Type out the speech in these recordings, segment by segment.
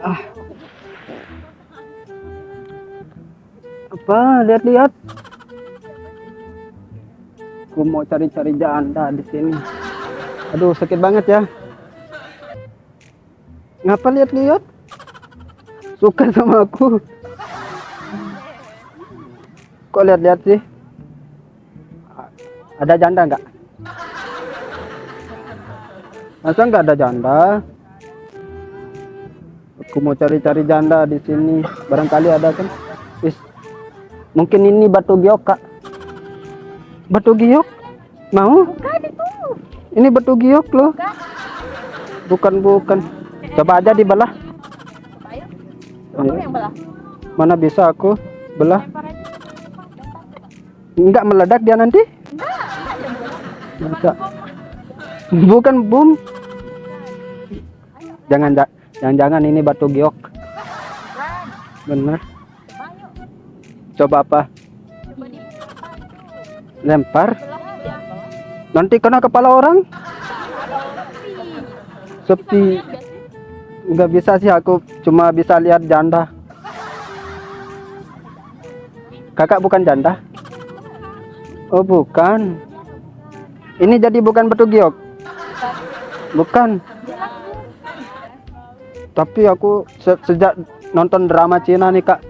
Ah, apa? Lihat-lihat. Aku mau cari-cari janda di sini. Aduh, sakit banget ya. Ngapa lihat-lihat? Suka sama aku. Kok lihat-lihat sih? Ada janda nggak? Masa nggak ada janda? Aku mau cari-cari janda di sini. Barangkali ada kan? Is, mungkin ini batu giok, Kak. Batu giok? Mau? Bukan itu. Ini batu giok loh. Bukan, bukan. Coba aja dibelah. Ayo. Ayo. Kamu yang belah. Mana bisa aku belah? Lempar aja. Enggak meledak dia nanti? Enggak dia belah. Masa? Bukan bom. Jangan ini batu giok. Bukan. Bener. Ayo. Coba apa? Coba dilempar itu. Lempar. Belah dia belah. Nanti kena kepala orang. Ada sepi. Sepi. Nggak bisa sih, aku cuma bisa lihat janda. Kakak bukan janda? Oh bukan. Ini jadi bukan batu giok? Bukan. Tapi aku sejak nonton drama Cina nih Kak,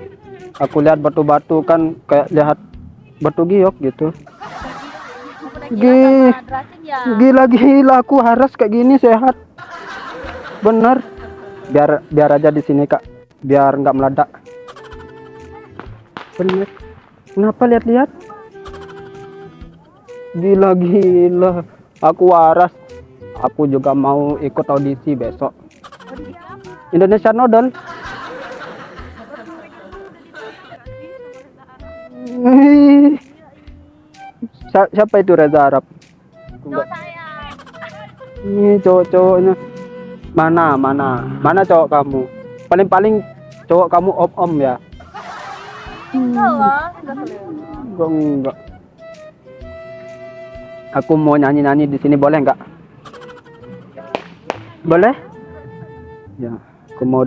aku lihat batu-batu kan kayak lihat batu giok gitu. Gila aku harus kayak gini sehat. Bener. Biar aja di sini Kak, biar nggak meledak. Bener. Kenapa lihat-lihat? Gila. Aku waras. Aku juga mau ikut audisi besok. Indonesia Idol. Siapa itu Reza Arab? Ini cowok-cowoknya. Mana cowok kamu? Paling cowok kamu om ya? Enggak lah. Enggak. Aku mau nyanyi di sini, boleh nggak? Boleh? Ya, aku mau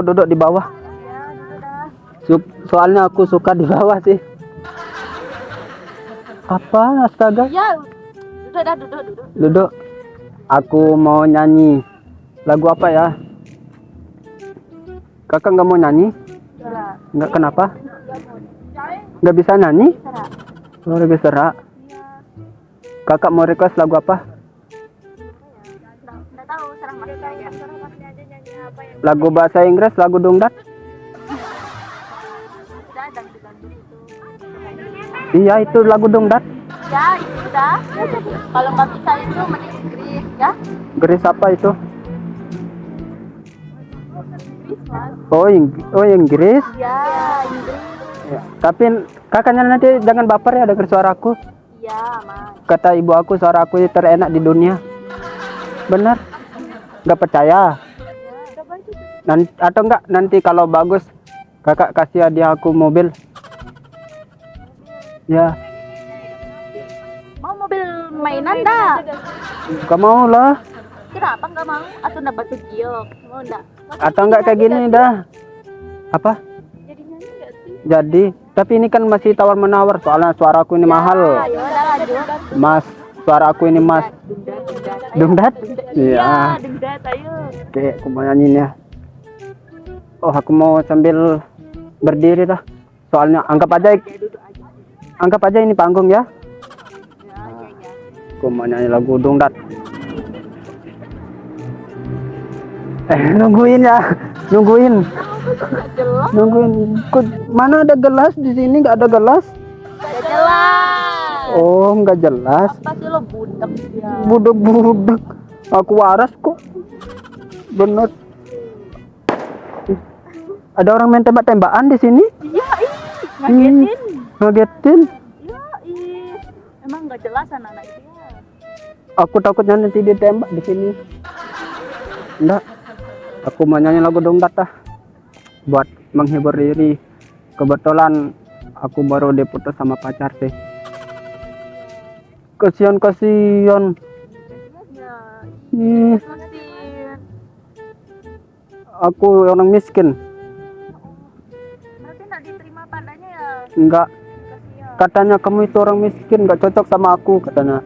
duduk di bawah. Soalnya aku suka di bawah sih. Apa? Astaga. Ya, duduk. Duduk. Aku mau nyanyi. Lagu apa ya? Kakak nggak mau nyanyi? Nggak, kenapa? Nggak bisa nyanyi? Oh, lebih serak. Kakak mau request lagu apa? Nggak tahu, serang Mas aja. Lagu bahasa Inggris, lagu dangdut? Iya, itu lagu dangdut. Ya, itu udah. Kalau nggak bisa itu mending Inggris ya. Inggris apa itu? Oh, Inggris. Ya, Inggris. Ya. Tapi kakaknya nanti jangan baper ya dengar suaraku. Iya, Mas. Kata ibu aku suara aku terenak di dunia. Benar? Nggak percaya? Atau enggak nanti kalau bagus kakak kasih hadiah aku mobil. Ya. Mau mobil mainan dah? Gak mau lah. Kenapa nggak mau? Atau nggak batu giok? Mau nggak? Atau enggak kayak gini dah. Apa? Jadi nyanyi nggak sih? Jadi, tapi ini kan masih tawar-menawar soalnya suaraku ini mahal. Ayo, udah lanjut. Mas, suara aku ini Mas. Dangdut? Iya. Dangdut, ayo. Oke, aku mau nyanyiin ya. Oh, aku mau sambil berdiri dah. Soalnya anggap aja ini panggung ya. Aku mau nyanyi lagu dangdut. Nungguin. Mana ada gelas di sini? Nggak ada gelas. Nggak jelas. Oh, nggak jelas. Apa sih lo budak ya? Budak. Aku waras kok. Bener. Ada orang main tembak-tembakan di sini? Iya, ngagetin. Ngagetin. Iya, emang nggak jelas anak-anak itu ya. Aku takutnya nanti ditembak di sini. Enggak. Aku mau nyanyi lagu dangdut dah. Buat menghibur diri. Kebetulan aku baru diputus sama pacar sih. Kasihan. Ya, Ih, masin. aku orang miskin. Berarti nggak diterima padanya ya? Enggak, Kasihan. katanya kamu itu orang miskin, nggak cocok sama aku katanya.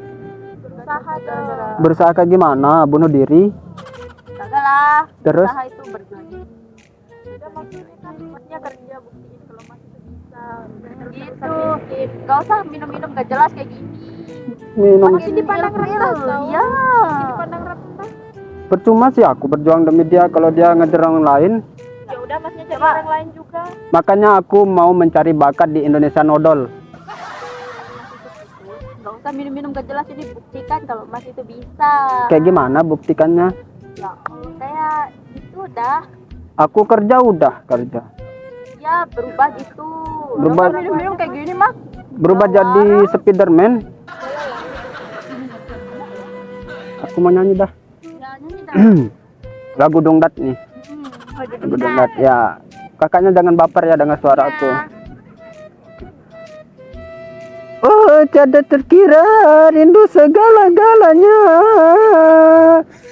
Berusaha dong. Berusaha kayak gimana? Bunuh diri? Kagak lah. Terus? Berusaha itu berjuang. Udah maksudnya kerja buktiin kalau masih itu bisa. Gitu. Gak usah minum-minum gak jelas kayak gini. Minum. Masih dipandang rendah tau. Iya. Masih dipandang rendah. Percuma sih aku berjuang demi dia kalau dia ngejar orang lain. Ya udah masnya cari orang lain juga. Makanya aku mau mencari bakat di Indonesian Odol. Gak usah minum-minum gak jelas, ini buktikan kalau mas itu bisa. Kayak gimana buktikannya? Ya Allah, kayak itu dah. Aku kerja udah kerja. Ya berubah gitu. Berubah- Gak usah minum-minum kayak gini mah. Berubah jadi Spiderman. Aku mau nyanyi dah. Ya nyanyi dah. Lagu dongdat nih. Lagu dongdat ya. Kakaknya jangan baper ya dengan suara aku. Oh, tiada terkira rindu segala-galanya.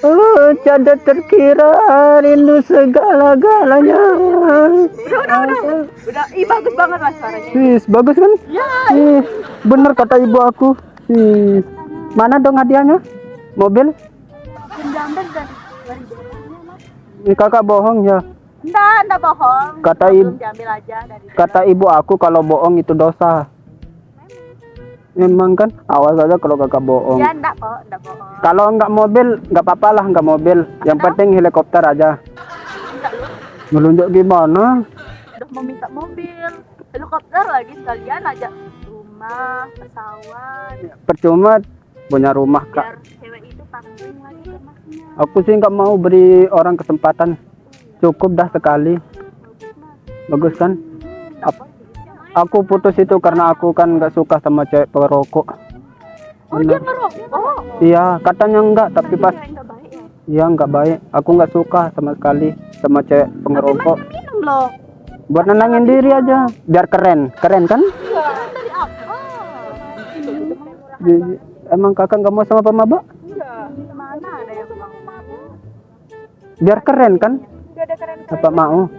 Oh, tiada terkira rindu segala-galanya. Udah, ih bagus banget mas suaranya. Sis, bagus kan? Ya. Ih, bener kata ibu aku. Sis. Mana dong hadiahnya? Mobil? Diambil dan Ini kakak bohong ya. enggak bohong. Kata ibu- Belum diambil aja dari Kata ibu aku kalau bohong itu dosa. Memang kan, awas aja kalau kakak bohong. ya enggak bohong. Kalau enggak mobil, enggak apa-apa lah enggak mobil. Yang penting helikopter aja. Enggak lu. Melunjuk gimana? Udah mau minta mobil, helikopter lagi sekalian aja rumah, pesawat. Percuma punya rumah kak. Biar cewek itu panggung lagi ke masnya. Aku sih enggak mau beri orang kesempatan. Cukup dah sekali. Bagus kan? Ap- Aku putus itu karena aku kan enggak suka sama cewek perokok. Oh dia ngerokok. Iya, katanya enggak, tapi pas Enggak baik ya. iya enggak baik. Aku enggak suka sama sekali sama cewek pengerokok. Minum loh. Buat nenangin diri aja, biar keren. Keren kan? Iya. Dari apa? Emang kakak nggak mau sama pemabak? Enggak. Mana ada yang mau? Biar keren kan? Enggak ada keren. Apa mau?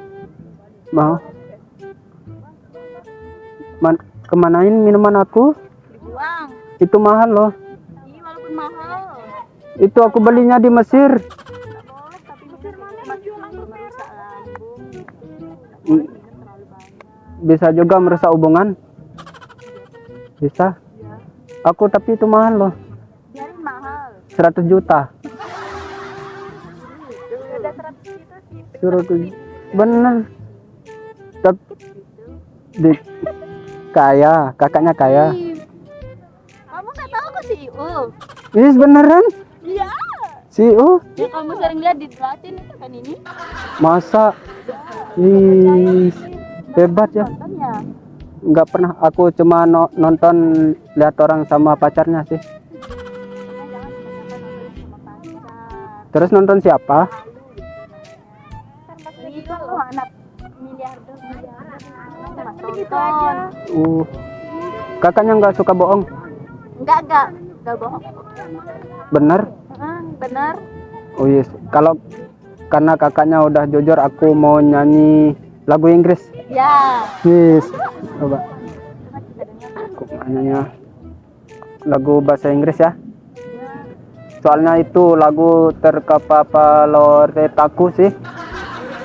Mau? Kemanain minuman aku? Dibuang. Itu mahal loh. Iya walaupun mahal. Itu aku belinya di Mesir. Enggak boleh tapi Mesir mana yang jual anggur merusak lambung. Mm, Terlalu banyak. Bisa juga merusak hubungan. Bisa. Ya. Aku tapi itu mahal loh. Biarin mahal. 100 juta. Ada 100 juta sih. Suruh bener. Tapi di kaya, kakaknya kaya. Kamu nggak tahu kok CEO? Ini beneran? Iya. CEO? Ya kamu sering lihat di Latin itu kan ini. Masa? Ih, hebat ya. Nonton ya. Nggak pernah, aku cuma nonton lihat orang sama pacarnya sih. Jangan kebanyakan nonton sama pacar. Terus nonton siapa? Itu anak miliarder. Gitu aja. Kakaknya nggak suka bohong. Enggak bohong. Bener? Bener. Oh yes. Kalau karena kakaknya udah jujur, aku mau nyanyi lagu Inggris. Ya. Yes. Coba. Aku mau nyanyi lagu bahasa Inggris ya. Soalnya itu lagu terkapapaloretaku sih.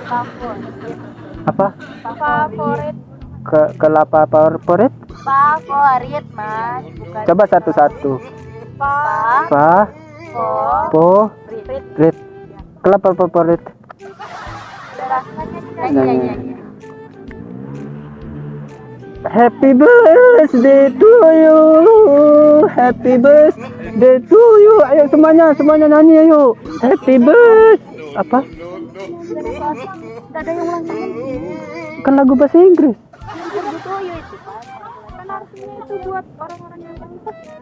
Favorit. Apa? Favorit. Kelapa favorit? Favorit mas. Bukan. Coba satu-satu. Fa. Pa, po, Rit. rit. Kelapa favorit. Nyanyi. Happy birthday to you. Happy birthday to you. Ayo semuanya nyanyi ayo. Happy birthday. Apa? Gak ada yang ulang tahun. Kan lagu bahasa Inggris. Itu itu kan artinya itu buat orang-orang yang sukses ya.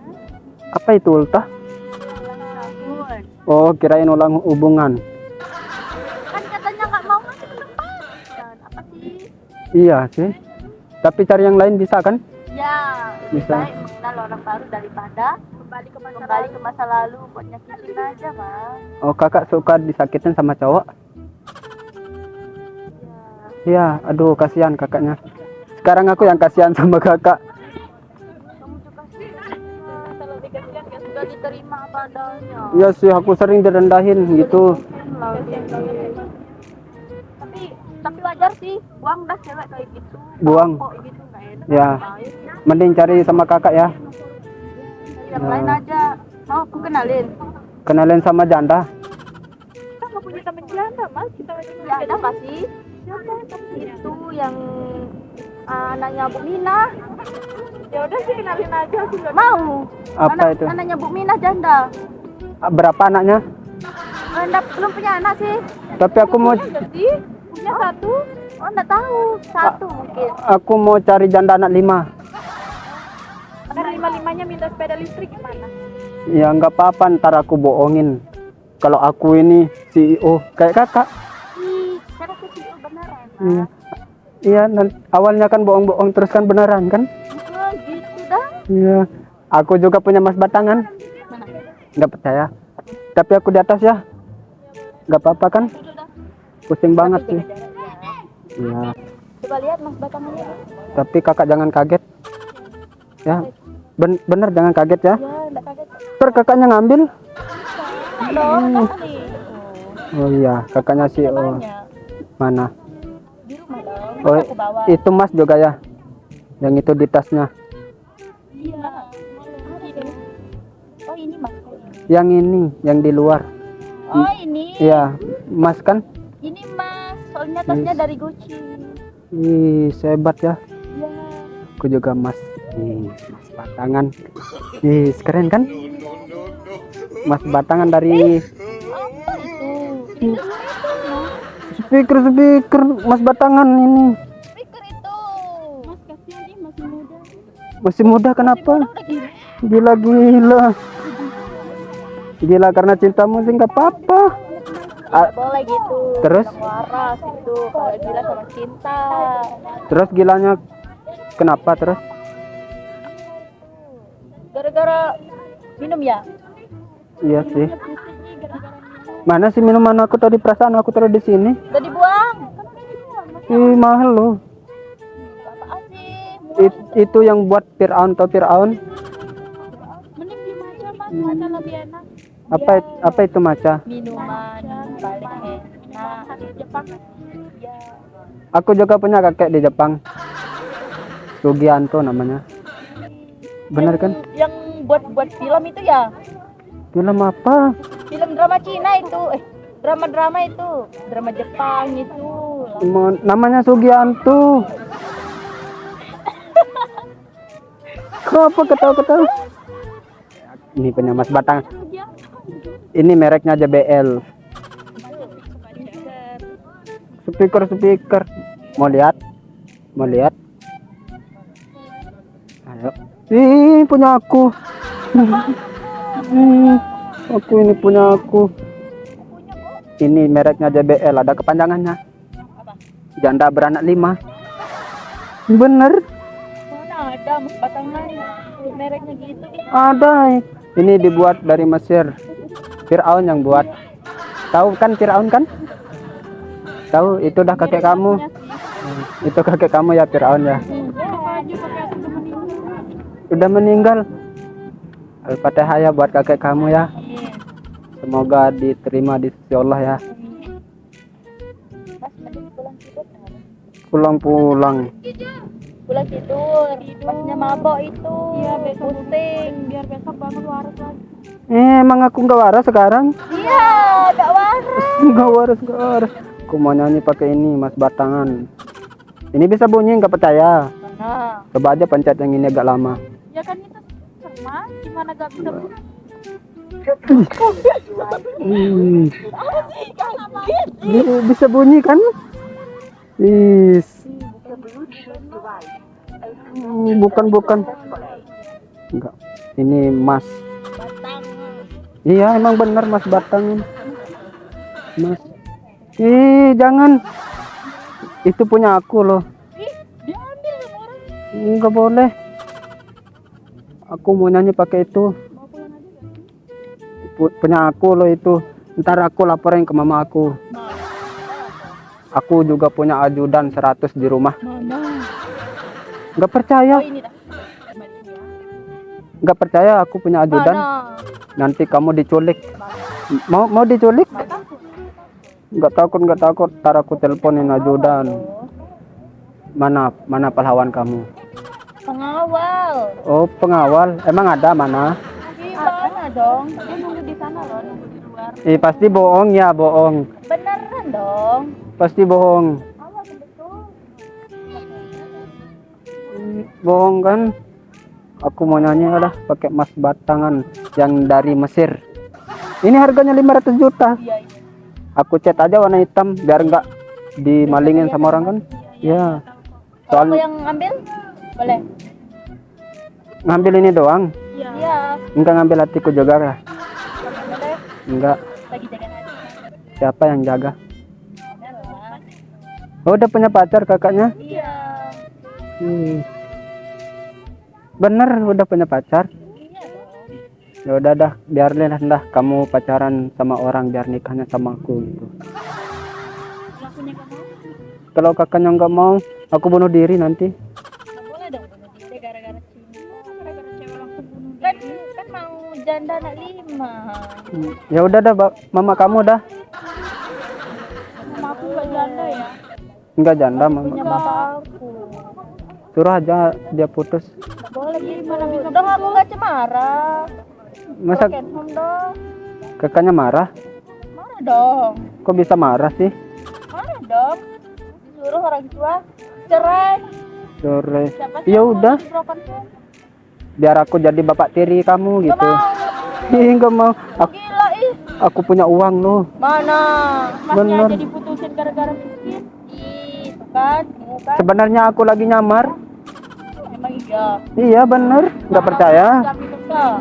Apa itu ultah? Tahun. Oh, kirain ulang hubungan. Kan katanya nggak mau ngasih kesempatan. Apa sih? Iya sih. Tapi cari yang lain bisa kan? Ya, lebih Bisa. baik mengenal orang baru daripada kembali ke masa lalu buat nyakitin aja, Mas. Oh, kakak suka disakitin sama cowok? Iya, aduh kasihan kakaknya. Sekarang aku yang kasihan sama kakak. Kamu juga sih lebih kasihan kan sudah diterima apa adanya. Iya sih, aku sering direndahin gitu. Lagi. Tapi wajar sih, buang dah cewek kayak gitu. Buang. Kok gitu nggak enak. Ya, Baik. mending cari sama kakak ya. Yang lain aja. Mau aku kenalin. Kenalin sama janda. Kita nggak punya teman janda mas, kita punya janda pasti. Siapa itu yang anaknya Bu Mina? Ya udah sih kenalin aja aku nggak mau. Apa itu? Anaknya Bu Mina janda. Berapa anaknya? Belum punya anak sih. Tapi aku mau Punya satu. Oh enggak tahu, satu mungkin. aku mau cari janda anak 5. Karena lima-limanya minta sepeda listrik gimana? Ya nggak apa-apa, ntar aku bohongin. Kalau aku ini CEO kayak kakak. Karena aku sih beneran. Iya. Iya, awalnya kan bohong-bohong terus kan beneran kan? Oh, gitu dah. Iya. Aku juga punya mas batangan. Mana? Nggak percaya. Tapi aku di atas ya. Nggak apa-apa kan? Pusing banget sih. Iya. Coba lihat mas batangannya. Tapi kakak jangan kaget. Ya. Bener jangan kaget ya. Ya, enggak kaget. Ntar kakaknya ngambil. Loh, nih. Oh iya, kakaknya CEO. Mana? Di rumah dong. Oh, Aku bawa. itu mas juga ya? Yang itu di tasnya. Iya. Oh, ini mas. Yang ini, yang di luar. Oh, ini. Iya, mas kan? Ini mas. Soalnya tasnya dari Gucci. Ih, sebat ya. Iya. Aku juga mas. Nih, mas batangan. Ih, keren kan? Mas batangan dari Apa itu? speaker mas batangan ini. Speaker itu. Mas kasihan nih masih muda. Masih muda kenapa? Udah gini. Gila. Gila karena cintamu sih nggak apa-apa. Nggak boleh gitu. Terus? Anak waras itu kalau gila sama cinta. Terus gilanya kenapa terus? Gara-gara minum ya? Iya sih. Mana sih minuman aku tadi, perasaan aku taruh di sini. Udah dibuang. Ih, mahal loh. Apaan sih? Itu yang buat Fir'aun atau Fir'aun. Mending di maca mas, maca lebih enak. Apa itu maca? Minuman paling enak di Jepang. Ya. Aku juga punya kakek di Jepang. Sugianto namanya. Bener kan? Yang buat film itu ya? Film apa? Film drama Cina itu. Drama itu. Drama Jepang itu. Namanya Sugianto. Kenapa ketawa-ketawa? Ini punya Mas Batang. Ini mereknya JBL. Speaker. Mau lihat? Ayo. Ih, punya aku. Ini punya aku. Ini mereknya JBL, ada kepanjangannya. Janda beranak 5. Bener? Mana ada mas batangan mereknya gitu? Ada. Ini dibuat dari Mesir. Fir'aun yang buat. Tahu kan Fir'aun kan? Tahu, itu dah kakek kamu. Itu kakek kamu ya, Fir'aun ya. Udah meninggal. Al-Fatihah ya buat kakek kamu ya. Semoga diterima di sisi Allah ya. Pulang Pulang tidur. Masnya mabok itu. Iya, besok pusing. Biar besok bangun waras lagi. Emang aku nggak waras sekarang? Iya, nggak waras. Nggak waras. Aku mau nyanyi pakai ini, Mas Batangan. Ini bisa bunyi, nggak percaya? Mana? Coba aja pencet yang ini agak lama. Ya kan itu sama, gimana gak bisa bunyi? Bisa bunyi kan? Bukan. Enggak. Ini Mas. Iya, emang benar Mas Batangan. Mas. Jangan. Itu punya aku loh. Diambil sama orang. Enggak boleh. Aku mau nyanyi pakai itu. Punya aku loh itu. Ntar aku laporin ke mama aku. Aku juga punya ajudan 100 di rumah. Mana? Nggak percaya? Oh ini dah. Nggak percaya aku punya ajudan? Mana? Nanti kamu diculik. Mau diculik? Nggak takut. Nggak takut. Ntar aku teleponin ajudan. Oh, Mana pahlawan kamu? pengawal. Oh, pengawal. Emang ada mana? Gimana dong? Dia nunggu di sana loh, nunggu di luar. Pasti bohong ya, bohong. Beneran dong. Pasti bohong. Awal betul. Bohong kan? Aku mau nyanyi lah pakai emas batangan yang dari Mesir. Ini harganya 500 juta. Iya, iya. Aku cat aja warna hitam biar nggak dimalingin sama orang kan. Ya. Kalau mau Soal yang ambil? Boleh. ngambil ini doang. Iya. Enggak ngambil hatiku juga lah. Boleh. Enggak. Lagi jaga hati. Siapa yang jaga? Ada lah. Oh, udah punya pacar kakaknya? Iya. Bener udah punya pacar? Iya dong. Ya udah dah, biarlah dah kamu pacaran sama orang biar nikahnya sama aku gitu. Lakunya kamu? Kalau kakaknya nggak mau, aku bunuh diri nanti. Nggak boleh dong bunuh diri gara-gara cinta. Gara-gara cewek langsung bunuh diri. Kan mau janda anak 5. Ya udah dah, mama kamu dah. Mama aku nggak janda ya. Enggak janda mama. Punya bapak aku. Suruh aja dia putus. Nggak boleh gimana bisa? Dong aku nggak cemara. Masa Broken home dong. kakaknya marah? Marah dong. Kok bisa marah sih? Marah dong. Disuruh orang tua cerai. Sore. Siapa sih Ya yang mau udah, jadi broken home? biar aku jadi bapak tiri kamu Nggak gitu. mau. Ih, nggak mau. Gila ih. Aku punya uang loh. Mana? Masnya Bener. aja diputusin gara-gara miskin. Ih, tuh kan, kan. Sebenarnya aku lagi nyamar. Emang iya. Iya bener, nggak percaya? Tapi enggak.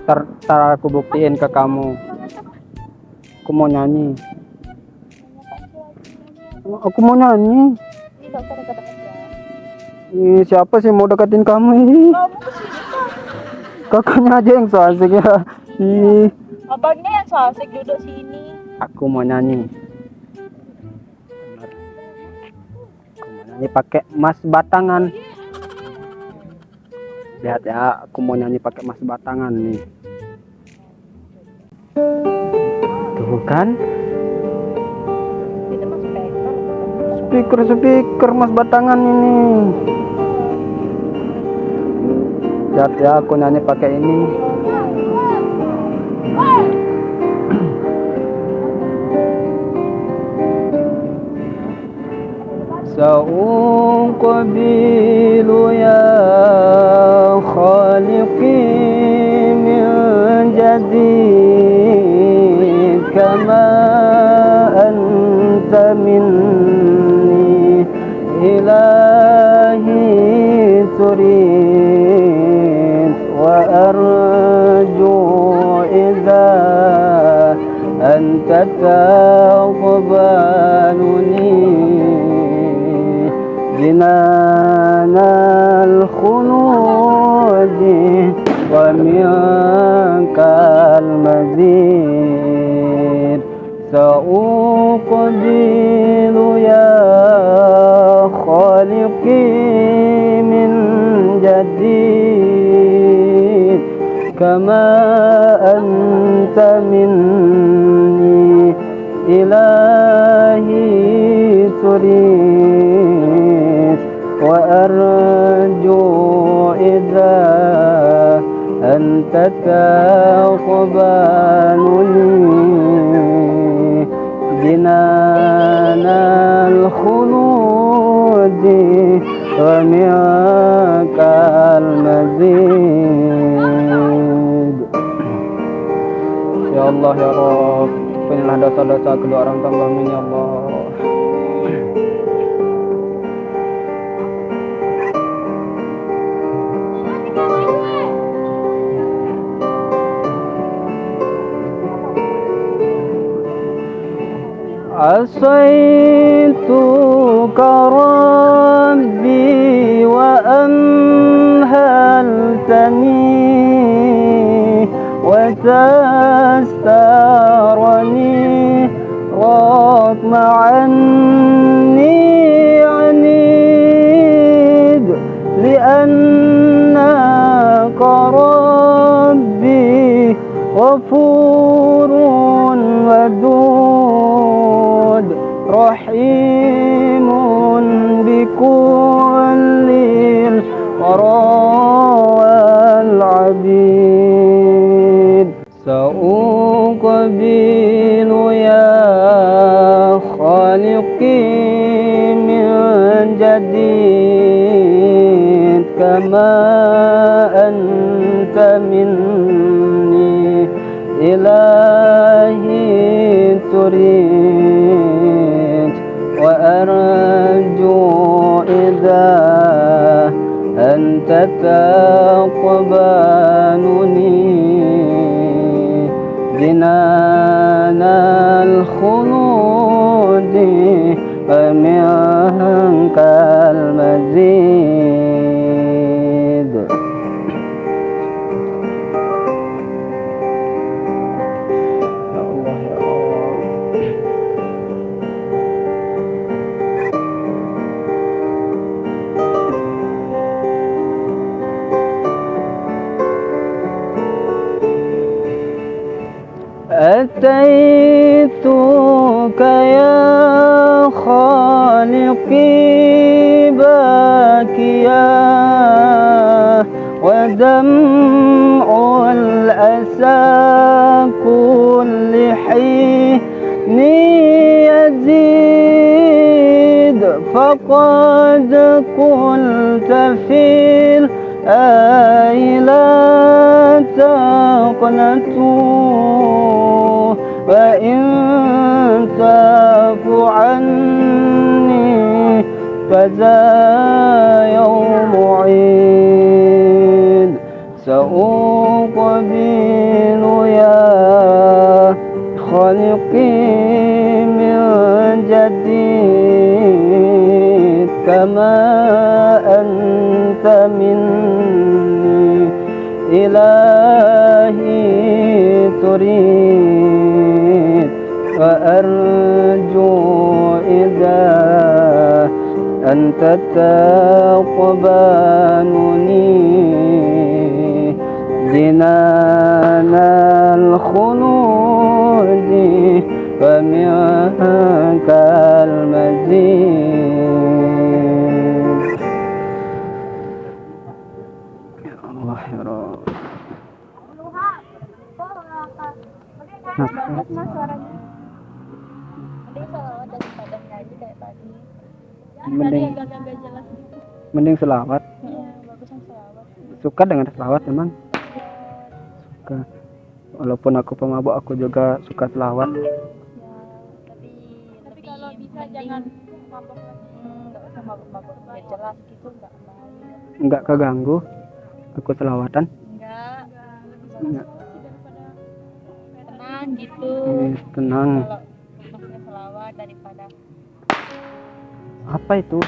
Ntar aku buktiin ke kamu. Aku mau nyanyi. Aku mau nyanyi. Ih, nggak usah dekat-dekat ya. Ih, siapa sih mau deketin kamu? Ih, Kamu kesini kan? kakaknya aja yang so asik ya. Ih, Abangnya yang so asik duduk sini. aku mau nyanyi. Bener. Aku mau nyanyi pakai emas batangan. Lihat ya, aku mau nyanyi pakai emas batangan nih. Tuh kan, Itu mas speaker emas batangan ini. Lihat ya, aku nyanyi pakai ini. سأقبل يا خالقي من جديد كما أنت مني إلهي تريد وأرجو إذا أنت تقبلني جنان الخلود ومنك المزيد سأقبل يا خالقي من جديد كما أنت مني إلهي تريد وأرجو إذا أنت تقبلني جنان الخلود ومنك المزيد. Ya Allah ya Rabb, ampunilah dosa-dosa kedua orang tua kami ya Allah. عصيتك ربي وأمهلتني وتسترني رغم عني عنيد لأنك ربي غفور ودود رحيم بكل الورى والعبيد سأقبل يا خالقي من جديد كما أنت مني إلهي تريد وأرجو إذا أنت تقبلني جنان الخلود ومنك المزيد. يا الله يا الله. أتيتك يا خالقي باكيا ودمع الأسى كل حين يزيد فقد قلت في الآية لا تقنطوا وإن تعف عني فذا يوم عيد سأقبل يا خالقي من جديد كما أنت مني إلهي تريد وأرجو إذا أنت تقبلني جنان الخلود ومنك المزيد. يا الله يا رب. Bagus mas suaranya. Mending salawat daripada ngaji kayak tadi. Mending Agak-agak jelas gitu. mending selawat. Iya, bagusan salawat. Suka dengan selawat emang? Suka. Walaupun aku pemabuk aku juga suka selawat. Ya, tapi kalau bisa jangan mabuk lagi. Enggak usah mabuk-mabuk. Ya jelas gitu enggak baik. Enggak keganggu aku selawatan. Enggak. Enggak. Tenang gitu. Tenang. Kalau maksudnya selawat daripada Apa itu?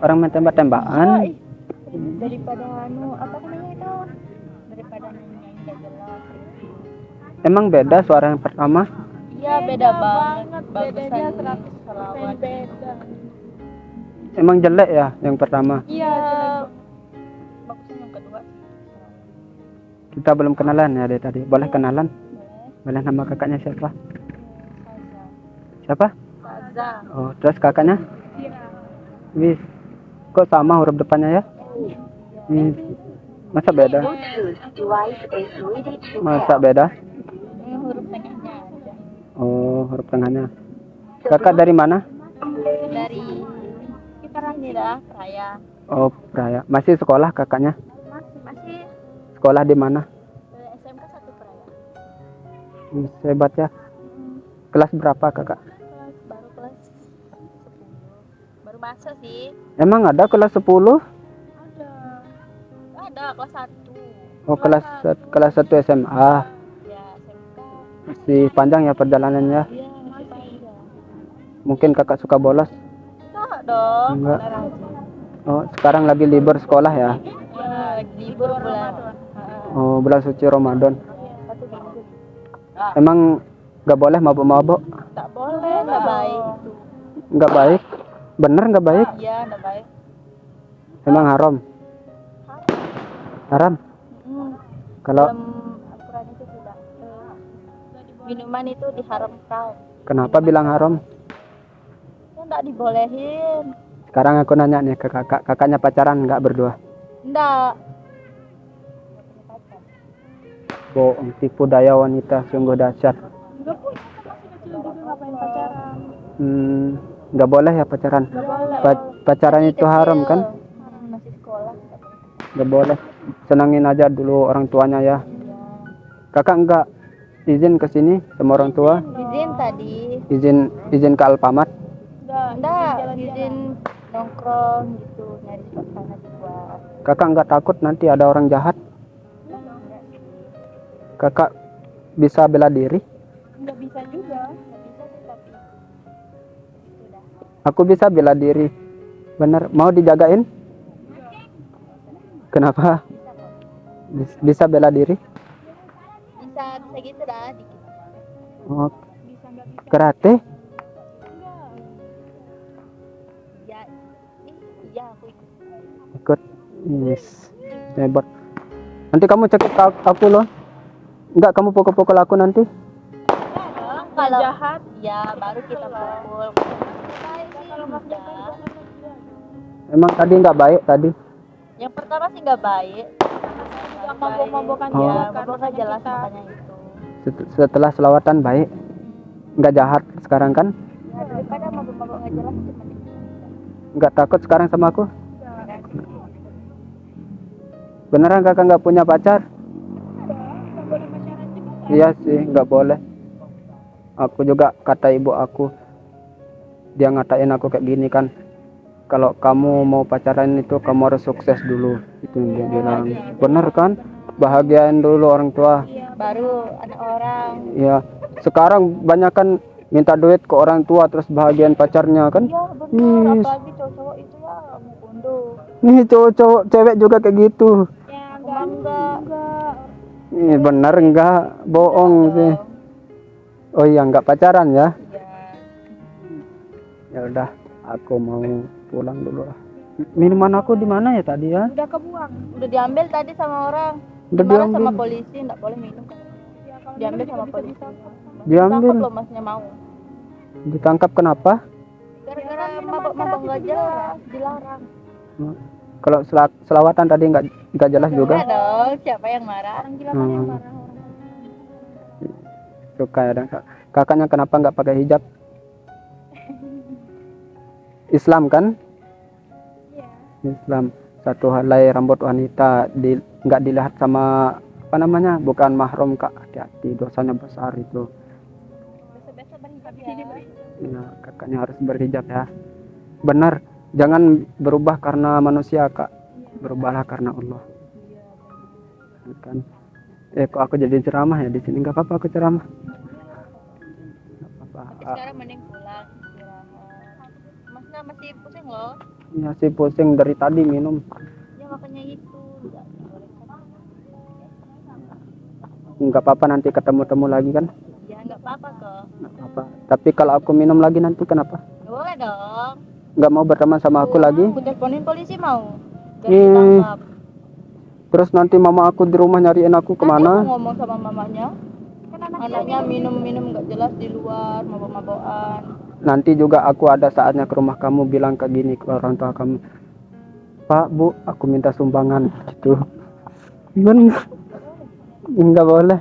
Orang main tembak-tembakan. daripada apa namanya itu? Daripada nyanyi enggak jelas. Emang beda suara yang pertama? Iya, beda banget. Bagusnya 100 selawat. Beda. Emang jelek ya yang pertama? Iya. Bagusnya yang kedua. Kita belum kenalan ya dari tadi. Boleh kenalan? Boleh. Boleh, nama kakaknya siapa? Saza. Siapa? Saza. Oh, terus kakaknya? Iya. Wih, kok sama huruf depannya ya? Masa beda? Masa beda? Ini huruf tengahnya aja. Oh, huruf tengahnya. Kakak dari mana? Dari sekitaran ini dah, Raya. Oh, Praya. Masih sekolah kakaknya? Masih Sekolah di mana? SMK 1 Raya. Hebat ya. Kelas berapa kakak? Kelas 10. Baru masuk sih. Emang ada kelas 10? Ada kelas 1. Oh, kelas 1 SMA. Ya, SMK. Masih panjang ya perjalanannya. Iya, masih panjang. Mungkin kakak suka bolos? Enggak dong. Enggak. Beneran. Oh, sekarang lagi libur sekolah ya? Ya, libur bulan. Oh, bulan suci Ramadan. Satu minggu. Emang Nggak boleh mabuk-mabuk. Tak boleh, nggak baik itu. Nggak baik. Bener nggak baik. Iya, nggak baik. Emang haram. Haram. Kalau Dalam Al-Quran itu sudah minuman itu diharamkan. kenapa bilang haram? Ya nggak dibolehin. Sekarang aku nanya nih ke kakak. Kakaknya pacaran nggak berdua? Nggak. Bohong, tipu daya wanita sungguh dahsyat. Nggak punya masih kecil juga ngapain pacaran? Nggak boleh ya pacaran. Nggak boleh. Pacaran Masih itu kecil. haram kan? Masih sekolah. Nggak boleh. Senangin aja dulu orang tuanya ya. Kakak nggak izin ke sini sama orang tua? Izin tadi. Izin ke Alfamart? Enggak, izin nongkrong gitu, nyari suasana di luar. Kakak nggak takut nanti ada orang jahat? Kakak bisa bela diri? Nggak bisa juga. Nggak bisa sih tapi sudah. Aku bisa bela diri. Bener, mau dijagain? Kenapa? Bisa bela diri? Bisa gitu dah dikit. Oh, Bisa nggak bisa? karate? Ya, iya aku ikut. Ikut. Yes. Hebat. Nanti kamu cekik aku loh. Enggak, kamu pukul-pukul aku nanti. Kalau jahat, ya baru kita pukul. Kalau nggak jahat, Emang tadi nggak baik tadi? yang pertama sih nggak baik. Yang mabok-mabokan Oh. ya, mabok nggak jelas makanya itu. Setelah selawatan baik. Nggak jahat sekarang kan? Ya daripada mabok-mabok nggak jelas cuma Nggak takut sekarang sama aku? Beneran kakak nggak punya pacar? Iya sih, nggak boleh. Aku juga kata ibu aku, dia ngatain aku kayak gini kan, kalau kamu mau pacaran itu kamu harus sukses dulu. Itu dia bilang. Bener kan? Bahagiain dulu orang tua. baru anak orang. Ya, sekarang banyak kan minta duit ke orang tua terus bahagian pacarnya kan? Iya benar, apalagi cowok-cowok itu ya mau kondo. Nih cowok-cowok cewek juga kayak gitu. Ya enggak. Nih bener enggak? Bohong sih. Oh iya, enggak pacaran ya? Ya udah, aku mau pulang dulu lah. Minuman aku di mana ya tadi ya? Udah kebuang. Udah diambil tadi sama orang. Udah Dimarah diambil. sama polisi, enggak boleh minum. Diambil sama polisi. Diambil. Tangkap loh masnya mau. Ditangkap kenapa? Gara-gara mabok-mabok nggak jelas, dilarang. Kalau selawatan tadi enggak jelas juga. Enggak dong, siapa yang marah? Orang gila kan yang marah. Suka ya, kakaknya kenapa nggak pakai hijab? Islam kan? Iya. Islam. Satu helai rambut wanita nggak dilihat sama apa namanya, bukan mahram kak. Hati-hati, dosanya besar itu. Besok berhijab ya. Ya, kakaknya harus berhijab ya. Benar, jangan berubah karena manusia kak. Berubahlah karena Allah. Kan? Kok aku jadi ceramah ya di sini? Nggak apa-apa aku ceramah. Nggak apa-apa. Tapi sekarang mending pulang istirahat. Masnya masih pusing loh. Ya sih pusing dari tadi minum. Ya makanya itu. Nggak apa-apa nanti ketemu-temu lagi kan? Ya nggak apa-apa kok. Nggak apa-apa. Tapi kalau aku minum lagi nanti kenapa? Boleh dong. Nggak mau berteman sama aku lagi? Aku teleponin polisi mau. Biar Hmm. ditangkap. Terus nanti mama aku di rumah nyariin aku Nanti kemana? aku ngomong sama mamanya. Anaknya minum-minum nggak jelas di luar, mabok-mabokan. Nanti juga aku ada saatnya ke rumah kamu bilang kayak gini ke orang tua kamu. Pak, Bu, aku minta sumbangan gitu. Bener. Nggak boleh.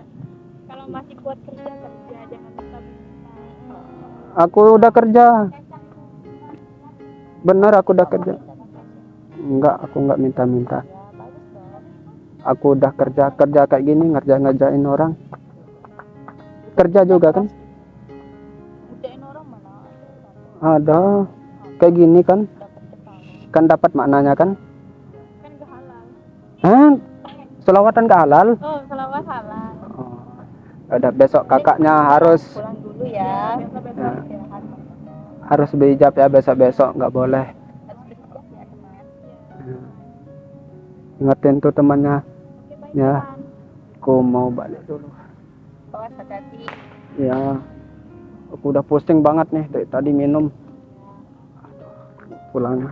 Kalau masih kuat kerja jangan minta. Aku udah kerja. Bener aku udah kerja. Enggak, aku nggak minta-minta. Aku udah kerja kayak gini, ngerjain orang. Kerja juga kan? Udahin orang mana? Ada. Kayak gini kan? Kan dapat maknanya kan? Kan gak halal. Hah? Selawatan ke halal? Oh, selawat halal. Oh. Udah besok kakaknya harus Pulang dulu ya. Nah, harus berhijab ya besok-besok, nggak boleh. Ingetin tuh temannya. Ya, aku mau balik dulu. Bawa hati-hati. Ya. Aku udah pusing banget nih dari tadi minum. Pulang.